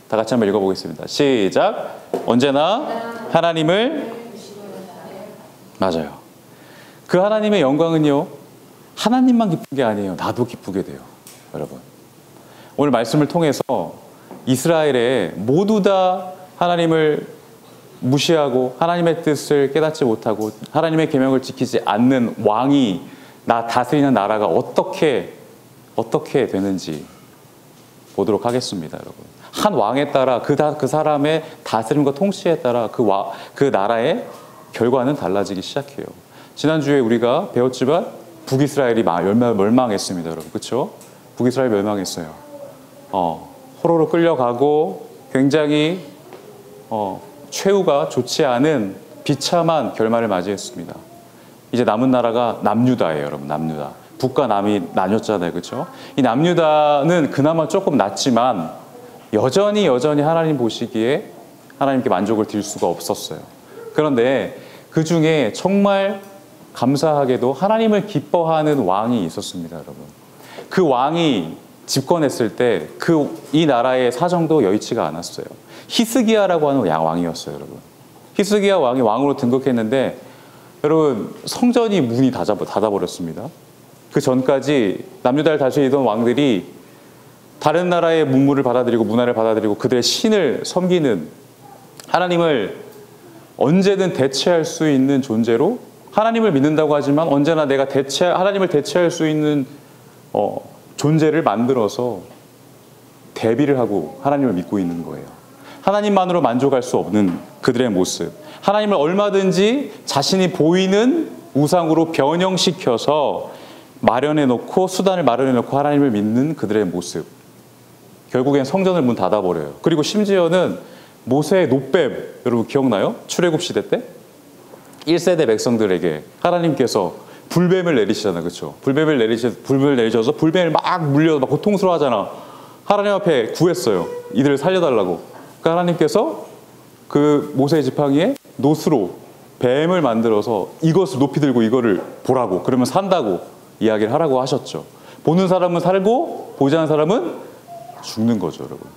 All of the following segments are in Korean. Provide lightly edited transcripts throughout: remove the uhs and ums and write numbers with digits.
다 같이 한번 읽어보겠습니다. 시작. 언제나 하나님을 맞아요. 그 하나님의 영광은요, 하나님만 기쁜 게 아니에요. 나도 기쁘게 돼요. 여러분, 오늘 말씀을 통해서 이스라엘에 모두 다 하나님을 무시하고 하나님의 뜻을 깨닫지 못하고 하나님의 계명을 지키지 않는 왕이 다스리는 나라가 어떻게 되는지 보도록 하겠습니다. 여러분, 한 왕에 따라 그 사람의 다스림과 통치에 따라 그 나라의 결과는 달라지기 시작해요. 지난주에 우리가 배웠지만 북이스라엘이 멸망했습니다. 여러분, 그렇죠? 북이스라엘이 멸망했어요. 포로로 끌려가고 굉장히 최후가 좋지 않은 비참한 결말을 맞이했습니다. 이제 남은 나라가 남유다예요. 여러분, 남유다. 북과 남이 나뉘었잖아요. 그렇죠? 이 남유다는 그나마 조금 낫지만 여전히 하나님 보시기에 하나님께 만족을 드릴 수가 없었어요. 그런데 그 중에 정말 감사하게도 하나님을 기뻐하는 왕이 있었습니다. 여러분, 그 왕이 집권했을 때 이 나라의 사정도 여의치가 않았어요. 히스기야라고 하는 왕이었어요. 여러분, 히스기야 왕이 왕으로 등극했는데 여러분, 성전이 문이 닫아버렸습니다. 그 전까지 남유다를 다스리던 왕들이 다른 나라의 문물을 받아들이고 문화를 받아들이고 그들의 신을 섬기는, 하나님을 언제든 대체할 수 있는 존재로, 하나님을 믿는다고 하지만 언제나 하나님을 대체할 수 있는 존재를 만들어서 대비를 하고 하나님을 믿고 있는 거예요. 하나님만으로 만족할 수 없는 그들의 모습, 하나님을 얼마든지 자신이 보이는 우상으로 변형시켜서 수단을 마련해놓고 하나님을 믿는 그들의 모습, 결국엔 성전을 문 닫아버려요. 그리고 심지어는 모세의 노뱀, 여러분 기억나요? 출애굽 시대 때 1세대 백성들에게 하나님께서 불뱀을 내리시잖아요. 그렇죠? 불뱀을 내리셔서 불뱀을 막 물려 막 고통스러워하잖아. 하나님 앞에 구했어요. 이들을 살려달라고. 그러니까 하나님께서 그 모세의 지팡이에 놋으로 뱀을 만들어서 이것을 높이 들고 이거를 보라고, 그러면 산다고 이야기를 하라고 하셨죠. 보는 사람은 살고 보지 않는 사람은 죽는 거죠. 여러분,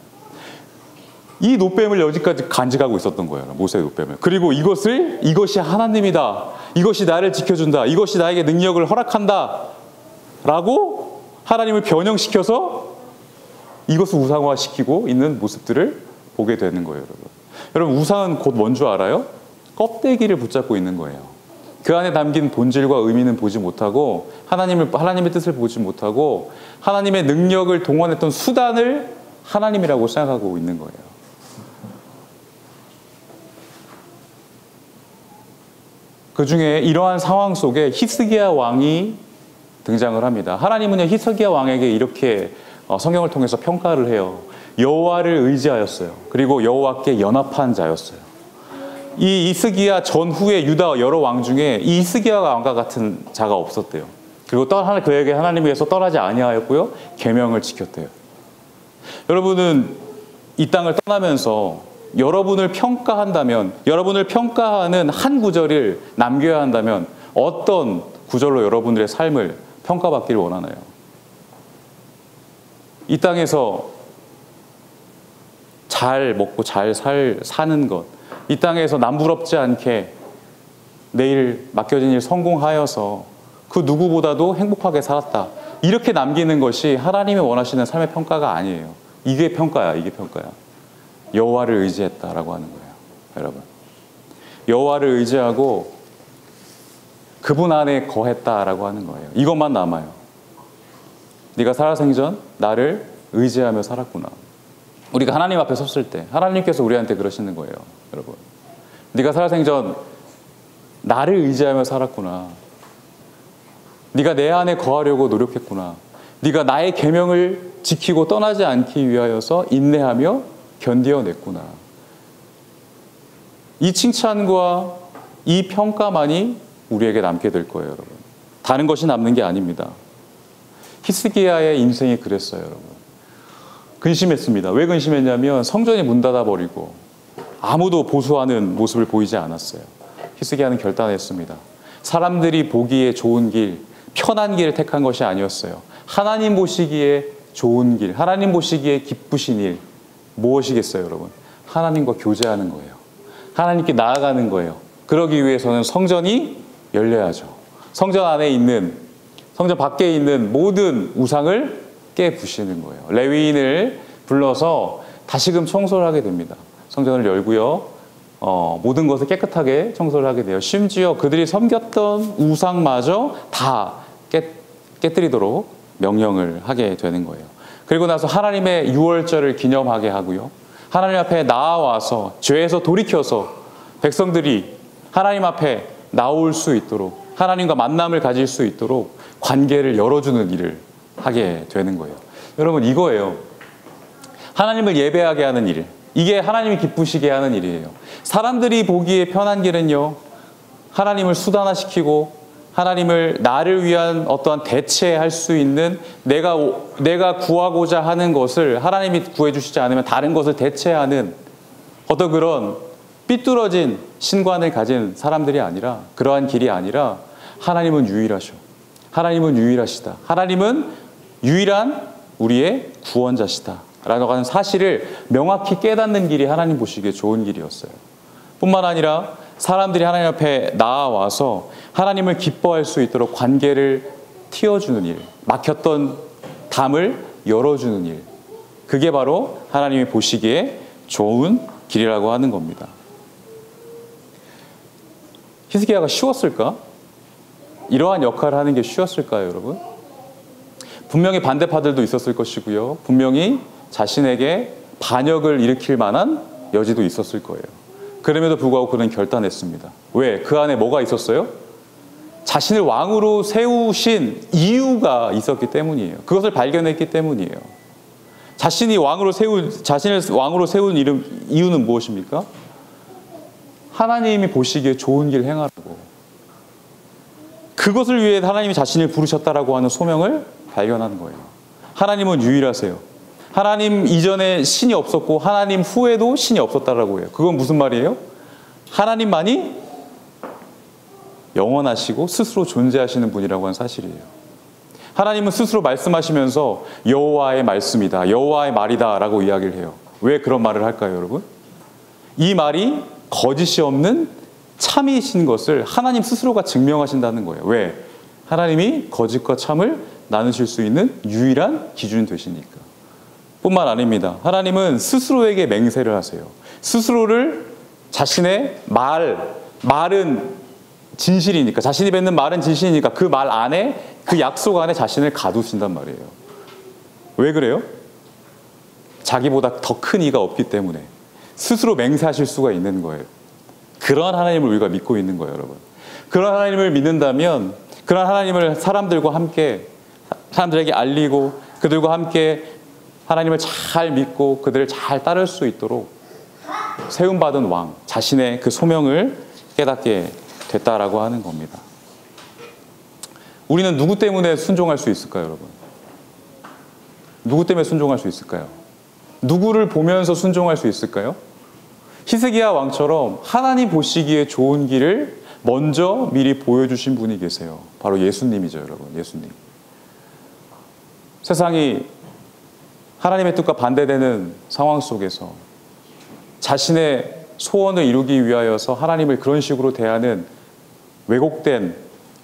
이 놋뱀을 여기까지 간직하고 있었던 거예요. 모세의 놋뱀을. 그리고 이것이 하나님이다, 이것이 나를 지켜준다, 이것이 나에게 능력을 허락한다 라고 하나님을 변형시켜서 이것을 우상화시키고 있는 모습들을 보게 되는 거예요. 여러분, 우상은 곧 뭔 줄 알아요? 껍데기를 붙잡고 있는 거예요. 그 안에 담긴 본질과 의미는 보지 못하고 하나님의 뜻을 보지 못하고 하나님의 능력을 동원했던 수단을 하나님이라고 생각하고 있는 거예요. 그 중에 이러한 상황 속에 히스기야 왕이 등장을 합니다. 하나님은요, 히스기야 왕에게 이렇게 성경을 통해서 평가를 해요. 여호와를 의지하였어요. 그리고 여호와께 연합한 자였어요. 이 히스기야 전후에 유다 여러 왕 중에 이 히스기야 왕과 같은 자가 없었대요. 그리고 그에게 하나님께서 떠나지 아니하였고요, 계명을 지켰대요. 여러분은 이 땅을 떠나면서 여러분을 평가하는 한 구절을 남겨야 한다면 어떤 구절로 여러분들의 삶을 평가받기를 원하나요? 이 땅에서 잘 먹고 잘 사는 것, 이 땅에서 남부럽지 않게 내일 맡겨진 일 성공하여서 그 누구보다도 행복하게 살았다, 이렇게 남기는 것이 하나님이 원하시는 삶의 평가가 아니에요. 이게 평가야. 여호와를 의지했다라고 하는 거예요. 여러분, 여호와를 의지하고 그분 안에 거했다라고 하는 거예요. 이것만 남아요. 네가 살아생전 나를 의지하며 살았구나. 우리가 하나님 앞에 섰을 때 하나님께서 우리한테 그러시는 거예요. 여러분, 네가 살아생전 나를 의지하며 살았구나. 네가 내 안에 거하려고 노력했구나. 네가 나의 계명을 지키고 떠나지 않기 위하여서 인내하며 견디어냈구나. 이 칭찬과 이 평가만이 우리에게 남게 될 거예요. 여러분, 다른 것이 남는 게 아닙니다. 히스기야의 인생이 그랬어요. 여러분, 근심했습니다. 왜 근심했냐면 성전이 문 닫아버리고 아무도 보수하는 모습을 보이지 않았어요. 히스기야는 결단했습니다. 사람들이 보기에 좋은 길, 편한 길을 택한 것이 아니었어요. 하나님 보시기에 좋은 길, 하나님 보시기에 기쁘신 일, 무엇이겠어요, 여러분? 하나님과 교제하는 거예요. 하나님께 나아가는 거예요. 그러기 위해서는 성전이 열려야죠. 성전 안에 있는, 성전 밖에 있는 모든 우상을 깨부시는 거예요. 레위인을 불러서 다시금 청소를 하게 됩니다. 성전을 열고요. 모든 것을 깨끗하게 청소를 하게 돼요. 심지어 그들이 섬겼던 우상마저 다 깨뜨리도록 명령을 하게 되는 거예요. 그리고 나서 하나님의 유월절을 기념하게 하고요. 하나님 앞에 나아와서 죄에서 돌이켜서 백성들이 하나님 앞에 나올 수 있도록, 하나님과 만남을 가질 수 있도록 관계를 열어주는 일을 하게 되는 거예요. 여러분, 이거예요. 하나님을 예배하게 하는 일. 이게 하나님이 기쁘시게 하는 일이에요. 사람들이 보기에 편한 길은요, 하나님을 수단화시키고 하나님을 나를 위한 어떠한 대체할 수 있는, 내가 구하고자 하는 것을 하나님이 구해주시지 않으면 다른 것을 대체하는 어떤 그런 삐뚤어진 신관을 가진 사람들이 아니라, 그러한 길이 아니라, 하나님은 유일하셔. 하나님은 유일하시다. 하나님은 유일한 우리의 구원자시다 라고 하는 사실을 명확히 깨닫는 길이 하나님 보시기에 좋은 길이었어요. 뿐만 아니라 사람들이 하나님 앞에 나아와서 하나님을 기뻐할 수 있도록 관계를 틔워주는 일, 막혔던 담을 열어주는 일, 그게 바로 하나님이 보시기에 좋은 길이라고 하는 겁니다. 히스기야가 쉬웠을까? 이러한 역할을 하는 게 쉬웠을까요, 여러분? 분명히 반대파들도 있었을 것이고요. 분명히 자신에게 반역을 일으킬 만한 여지도 있었을 거예요. 그럼에도 불구하고 그는 결단했습니다. 왜? 그 안에 뭐가 있었어요? 자신을 왕으로 세우신 이유가 있었기 때문이에요. 그것을 발견했기 때문이에요. 자신을 왕으로 세운 이유는 무엇입니까? 하나님이 보시기에 좋은 길 행하라고. 그것을 위해 하나님이 자신을 부르셨다라고 하는 소명을 발견한 거예요. 하나님은 유일하세요. 하나님 이전에 신이 없었고 하나님 후에도 신이 없었다라고 해요. 그건 무슨 말이에요? 하나님만이 영원하시고 스스로 존재하시는 분이라고 하는 사실이에요. 하나님은 스스로 말씀하시면서 여호와의 말씀이다, 여호와의 말이다 라고 이야기를 해요. 왜 그런 말을 할까요, 여러분? 이 말이 거짓이 없는 참이신 것을 하나님 스스로가 증명하신다는 거예요. 왜? 하나님이 거짓과 참을 나누실 수 있는 유일한 기준이 되시니까. 뿐만 아닙니다. 하나님은 스스로에게 맹세를 하세요. 스스로를 자신의 말은 진실이니까, 자신이 뱉는 말은 진실이니까 그 말 안에, 그 약속 안에 자신을 가두신단 말이에요. 왜 그래요? 자기보다 더 큰 이가 없기 때문에 스스로 맹세하실 수가 있는 거예요. 그러한 하나님을 우리가 믿고 있는 거예요, 여러분. 그런 하나님을 믿는다면, 그런 하나님을 사람들에게 알리고 그들과 함께 하나님을 잘 믿고 그들을 잘 따를 수 있도록 세움받은 왕, 자신의 그 소명을 깨닫게 됐다라고 하는 겁니다. 우리는 누구 때문에 순종할 수 있을까요, 여러분? 누구 때문에 순종할 수 있을까요? 누구를 보면서 순종할 수 있을까요? 히스기야 왕처럼 하나님 보시기에 좋은 길을 먼저 미리 보여주신 분이 계세요. 바로 예수님이죠, 여러분. 예수님. 세상이 하나님의 뜻과 반대되는 상황 속에서 자신의 소원을 이루기 위하여서 하나님을 그런 식으로 대하는 왜곡된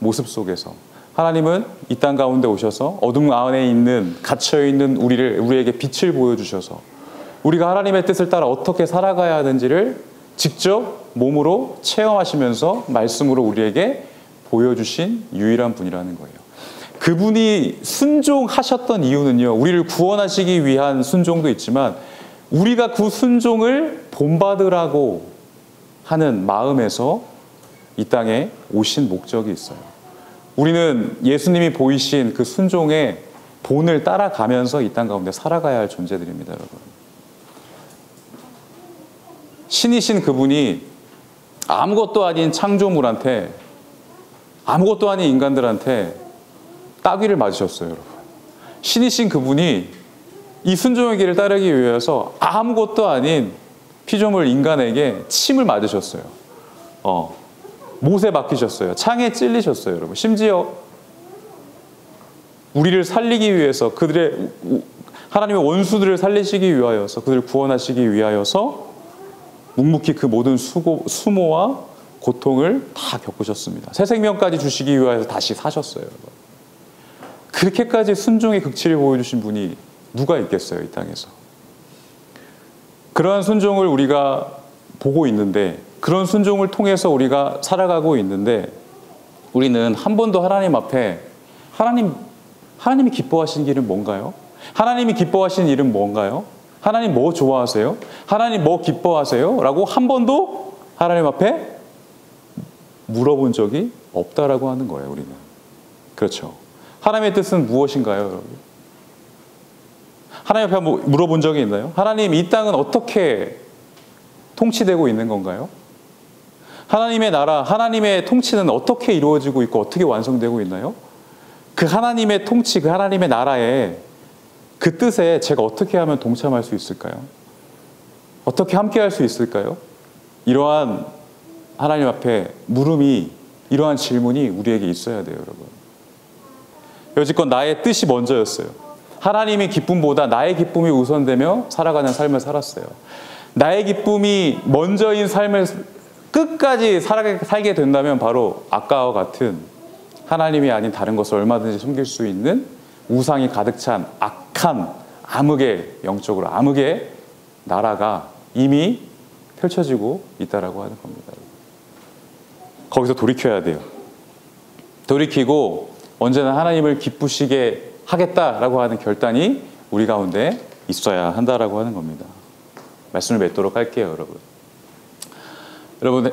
모습 속에서 하나님은 이 땅 가운데 오셔서 어둠 안에 있는, 갇혀있는 우리에게 빛을 보여주셔서 우리가 하나님의 뜻을 따라 어떻게 살아가야 하는지를 직접 몸으로 체험하시면서 말씀으로 우리에게 보여주신 유일한 분이라는 거예요. 그분이 순종하셨던 이유는요, 우리를 구원하시기 위한 순종도 있지만 우리가 그 순종을 본받으라고 하는 마음에서 이 땅에 오신 목적이 있어요. 우리는 예수님이 보이신 그 순종의 본을 따라가면서 이 땅 가운데 살아가야 할 존재들입니다, 여러분. 신이신 그분이 아무것도 아닌 창조물한테, 아무것도 아닌 인간들한테 따귀를 맞으셨어요, 여러분. 신이신 그분이 이 순종의 길을 따르기 위해서 아무것도 아닌 피조물 인간에게 침을 맞으셨어요. 못에 박히셨어요. 창에 찔리셨어요, 여러분. 심지어 우리를 살리기 위해서 하나님의 원수들을 살리시기 위하여서, 그들을 구원하시기 위하여서 묵묵히 그 모든 수모와 고통을 다 겪으셨습니다. 새 생명까지 주시기 위하여서 다시 사셨어요. 그렇게까지 순종의 극치를 보여주신 분이 누가 있겠어요, 이 땅에서. 그러한 순종을 우리가 보고 있는데, 그런 순종을 통해서 우리가 살아가고 있는데, 우리는 한 번도 하나님 앞에 하나님이 기뻐하시는 일은 뭔가요? 하나님이 기뻐하시는 일은 뭔가요? 하나님 뭐 좋아하세요? 하나님 뭐 기뻐하세요? 라고 한 번도 하나님 앞에 물어본 적이 없다라고 하는 거예요, 우리는. 그렇죠. 하나님의 뜻은 무엇인가요, 여러분? 하나님 앞에 물어본 적이 있나요? 하나님, 이 땅은 어떻게 통치되고 있는 건가요? 하나님의 나라, 하나님의 통치는 어떻게 이루어지고 있고 어떻게 완성되고 있나요? 그 하나님의 통치, 그 하나님의 나라에, 그 뜻에 제가 어떻게 하면 동참할 수 있을까요? 어떻게 함께 할 수 있을까요? 이러한 하나님 앞에 물음이, 이러한 질문이 우리에게 있어야 돼요, 여러분. 여지껏 나의 뜻이 먼저였어요. 하나님의 기쁨보다 나의 기쁨이 우선되며 살아가는 삶을 살았어요. 나의 기쁨이 먼저인 삶을 끝까지 살게 된다면 바로 아까와 같은 하나님이 아닌 다른 것을 얼마든지 숨길 수 있는 우상이 가득 찬 악한 암흑의, 영적으로 암흑의 나라가 이미 펼쳐지고 있다라고 하는 겁니다. 거기서 돌이켜야 돼요. 돌이키고 언제나 하나님을 기쁘시게 하겠다라고 하는 결단이 우리 가운데 있어야 한다라고 하는 겁니다. 말씀을 맺도록 할게요, 여러분. 여러분,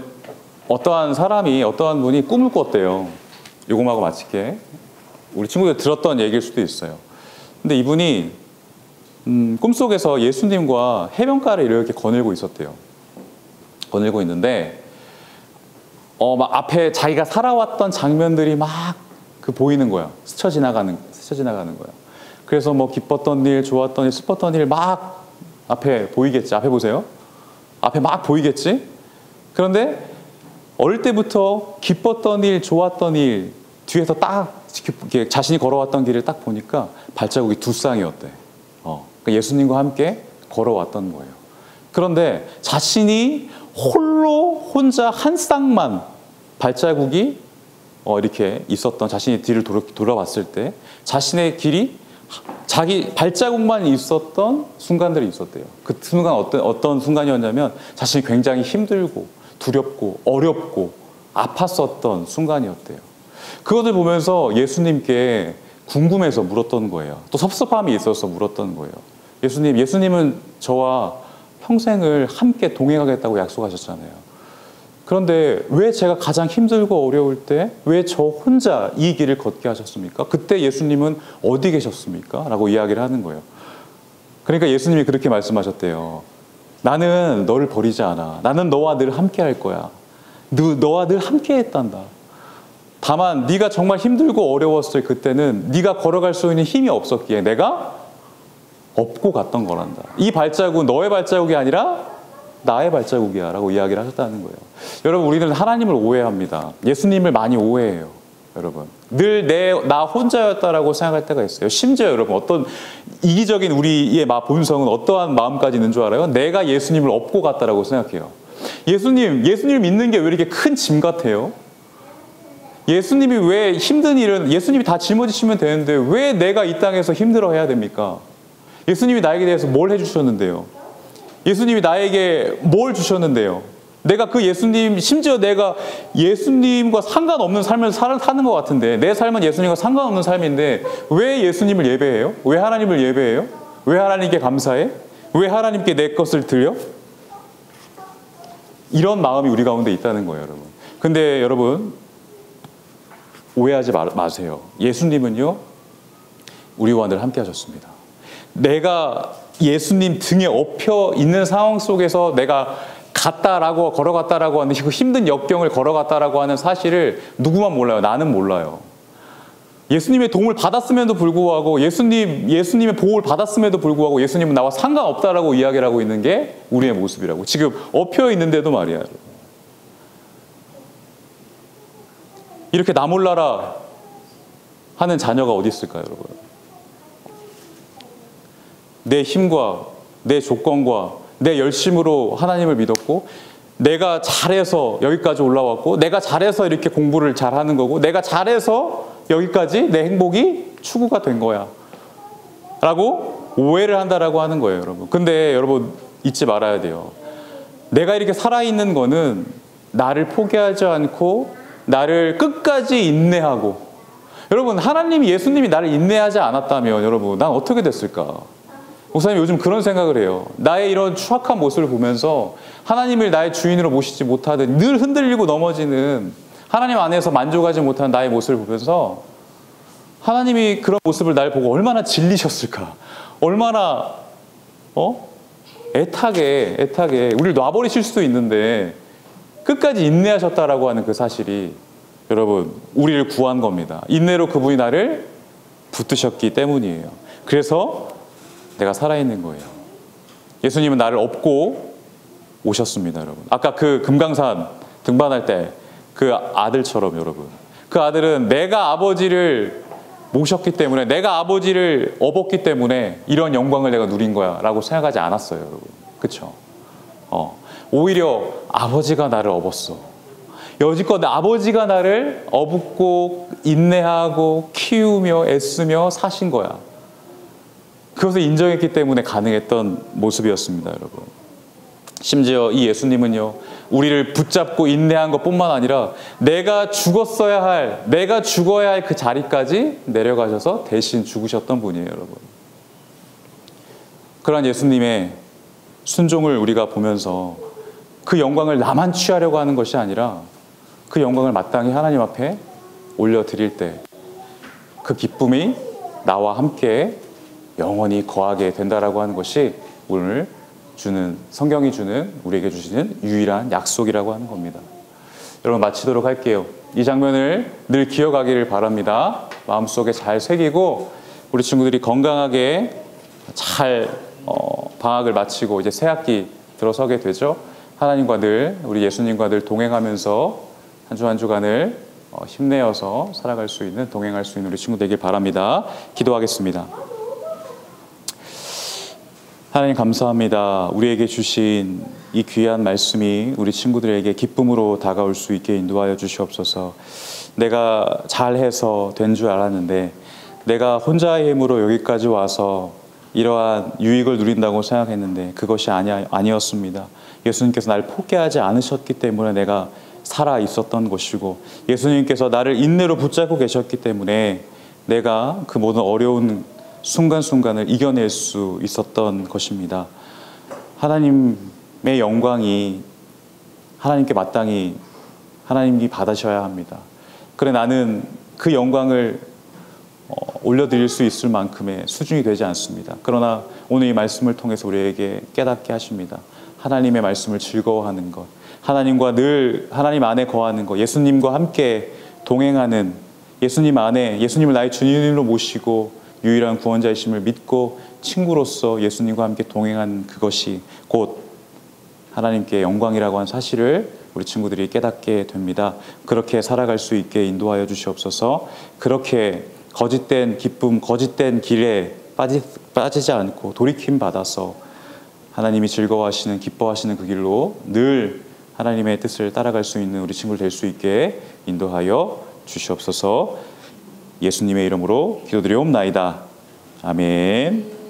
어떠한 사람이, 어떠한 분이 꿈을 꿨대요. 요금하고 마칠게. 우리 친구들 들었던 얘기일 수도 있어요. 근데 이분이 꿈속에서 예수님과 해변가를 이렇게 거닐고 있었대요. 거닐고 있는데 막 앞에 자기가 살아왔던 장면들이 막 보이는 거야. 스쳐 지나가는 거야. 그래서 뭐 기뻤던 일, 좋았던 일, 슬펐던 일 막 앞에 보이겠지. 앞에 보세요. 앞에 막 보이겠지. 그런데 어릴 때부터 기뻤던 일, 좋았던 일 뒤에서 딱 자신이 걸어왔던 길을 딱 보니까 발자국이 두 쌍이었대. 그러니까 예수님과 함께 걸어왔던 거예요. 그런데 자신이 혼자 한 쌍만 발자국이 이렇게 있었던, 자신의 뒤를 돌아봤을 때 자신의 길이 자기 발자국만 있었던 순간들이 있었대요. 그 순간 어떤 순간이었냐면 자신이 굉장히 힘들고 두렵고 어렵고 아팠었던 순간이었대요. 그것을 보면서 예수님께 궁금해서 물었던 거예요. 또 섭섭함이 있어서 물었던 거예요. 예수님은 저와 평생을 함께 동행하겠다고 약속하셨잖아요. 그런데 왜 제가 가장 힘들고 어려울 때 왜 저 혼자 이 길을 걷게 하셨습니까? 그때 예수님은 어디 계셨습니까? 라고 이야기를 하는 거예요. 그러니까 예수님이 그렇게 말씀하셨대요. 나는 너를 버리지 않아. 나는 너와 늘 함께 할 거야. 너와 늘 함께 했단다. 다만 네가 정말 힘들고 어려웠을 그때는 네가 걸어갈 수 있는 힘이 없었기에 내가 업고 갔던 거란다. 이 발자국은 너의 발자국이 아니라 나의 발자국이야 라고 이야기를 하셨다는 거예요. 여러분, 우리는 하나님을 오해합니다. 예수님을 많이 오해해요. 여러분, 늘 나 혼자였다라고 생각할 때가 있어요. 심지어 여러분, 어떤 이기적인 우리의 본성은 어떠한 마음까지 있는 줄 알아요? 내가 예수님을 업고 갔다라고 생각해요. 예수님을 믿는 게 왜 이렇게 큰 짐 같아요? 예수님이 왜 힘든 일은 예수님이 다 짊어지시면 되는데 왜 내가 이 땅에서 힘들어해야 됩니까? 예수님이 나에게 대해서 뭘 해주셨는데요? 예수님이 나에게 뭘 주셨는데요? 내가 그 예수님, 심지어 내가 예수님과 상관없는 삶을 사는 것 같은데, 내 삶은 예수님과 상관없는 삶인데 왜 예수님을 예배해요? 왜 하나님을 예배해요? 왜 하나님께 감사해? 왜 하나님께 내 것을 드려? 이런 마음이 우리 가운데 있다는 거예요, 여러분. 근데 여러분, 오해하지 마세요. 예수님은요, 우리와 늘 함께 하셨습니다. 내가 예수님 등에 업혀 있는 상황 속에서 내가 걸어갔다라고 하는 그 힘든 역경을 걸어갔다라고 하는 사실을 누구만 몰라요? 나는 몰라요. 예수님의 도움을 받았음에도 불구하고 예수님의 보호를 받았음에도 불구하고 예수님은 나와 상관없다라고 이야기를 하고 있는 게 우리의 모습이라고. 지금 엎혀 있는데도 말이야. 이렇게 나 몰라라 하는 자녀가 어디 있을까요, 여러분? 내 힘과 내 조건과 내 열심으로 하나님을 믿었고, 내가 잘해서 여기까지 올라왔고, 내가 잘해서 이렇게 공부를 잘하는 거고, 내가 잘해서 여기까지 내 행복이 추구가 된 거야 라고 오해를 한다라고 하는 거예요, 여러분. 근데 여러분 잊지 말아야 돼요. 내가 이렇게 살아있는 거는 나를 포기하지 않고 나를 끝까지 인내하고, 여러분 하나님이, 예수님이 나를 인내하지 않았다면 여러분 난 어떻게 됐을까? 목사님 요즘 그런 생각을 해요. 나의 이런 추악한 모습을 보면서 하나님을 나의 주인으로 모시지 못하듯 늘 흔들리고 넘어지는, 하나님 안에서 만족하지 못하는 나의 모습을 보면서 하나님이 그런 모습을 날 보고 얼마나 질리셨을까? 얼마나 애타게 우리를 놔버리실 수도 있는데 끝까지 인내하셨다라고 하는 그 사실이 여러분 우리를 구한 겁니다. 인내로 그분이 나를 붙드셨기 때문이에요. 그래서 내가 살아있는 거예요. 예수님은 나를 업고 오셨습니다, 여러분. 아까 그 금강산 등반할 때 그 아들처럼 여러분, 그 아들은 내가 아버지를 모셨기 때문에, 내가 아버지를 업었기 때문에 이런 영광을 내가 누린 거야 라고 생각하지 않았어요, 여러분. 그쵸? 오히려 아버지가 나를 업었어. 여지껏 아버지가 나를 업고 인내하고 키우며 애쓰며 사신 거야. 그것을 인정했기 때문에 가능했던 모습이었습니다, 여러분. 심지어 이 예수님은요, 우리를 붙잡고 인내한 것뿐만 아니라 내가 죽어야 할 그 자리까지 내려가셔서 대신 죽으셨던 분이에요, 여러분. 그러한 예수님의 순종을 우리가 보면서 그 영광을 나만 취하려고 하는 것이 아니라 그 영광을 마땅히 하나님 앞에 올려드릴 때 그 기쁨이 나와 함께 영원히 거하게 된다라고 하는 것이 오늘 성경이 주는, 우리에게 주시는 유일한 약속이라고 하는 겁니다. 여러분 마치도록 할게요. 이 장면을 늘 기억하기를 바랍니다. 마음속에 잘 새기고 우리 친구들이 건강하게 잘 방학을 마치고 이제 새 학기 들어서게 되죠. 하나님과 늘, 우리 예수님과 늘 동행하면서 한 주 한 주간을 힘내어서 살아갈 수 있는, 동행할 수 있는 우리 친구 되길 바랍니다. 기도하겠습니다. 하나님 감사합니다. 우리에게 주신 이 귀한 말씀이 우리 친구들에게 기쁨으로 다가올 수 있게 인도하여 주시옵소서. 내가 잘해서 된 줄 알았는데 내가 혼자의 힘으로 여기까지 와서 이러한 유익을 누린다고 생각했는데 그것이 아니었습니다. 예수님께서 나를 포기하지 않으셨기 때문에 내가 살아 있었던 것이고, 예수님께서 나를 인내로 붙잡고 계셨기 때문에 내가 그 모든 어려운 순간순간을 이겨낼 수 있었던 것입니다. 하나님의 영광이 하나님께 마땅히 하나님이 받으셔야 합니다. 그래 나는 그 영광을 올려드릴 수 있을 만큼의 수준이 되지 않습니다. 그러나 오늘 이 말씀을 통해서 우리에게 깨닫게 하십니다. 하나님의 말씀을 즐거워하는 것, 하나님과 늘 하나님 안에 거하는 것, 예수님과 함께 동행하는, 예수님 안에, 예수님을 나의 주님으로 모시고 유일한 구원자이심을 믿고 친구로서 예수님과 함께 동행한 그것이 곧 하나님께 영광이라고 하는 사실을 우리 친구들이 깨닫게 됩니다. 그렇게 살아갈 수 있게 인도하여 주시옵소서. 그렇게 거짓된 기쁨, 거짓된 길에 빠지지 않고 돌이킴 받아서 하나님이 즐거워하시는, 기뻐하시는 그 길로 늘 하나님의 뜻을 따라갈 수 있는 우리 친구들 될 수 있게 인도하여 주시옵소서. 예수님의 이름으로 기도드리옵나이다. 아멘.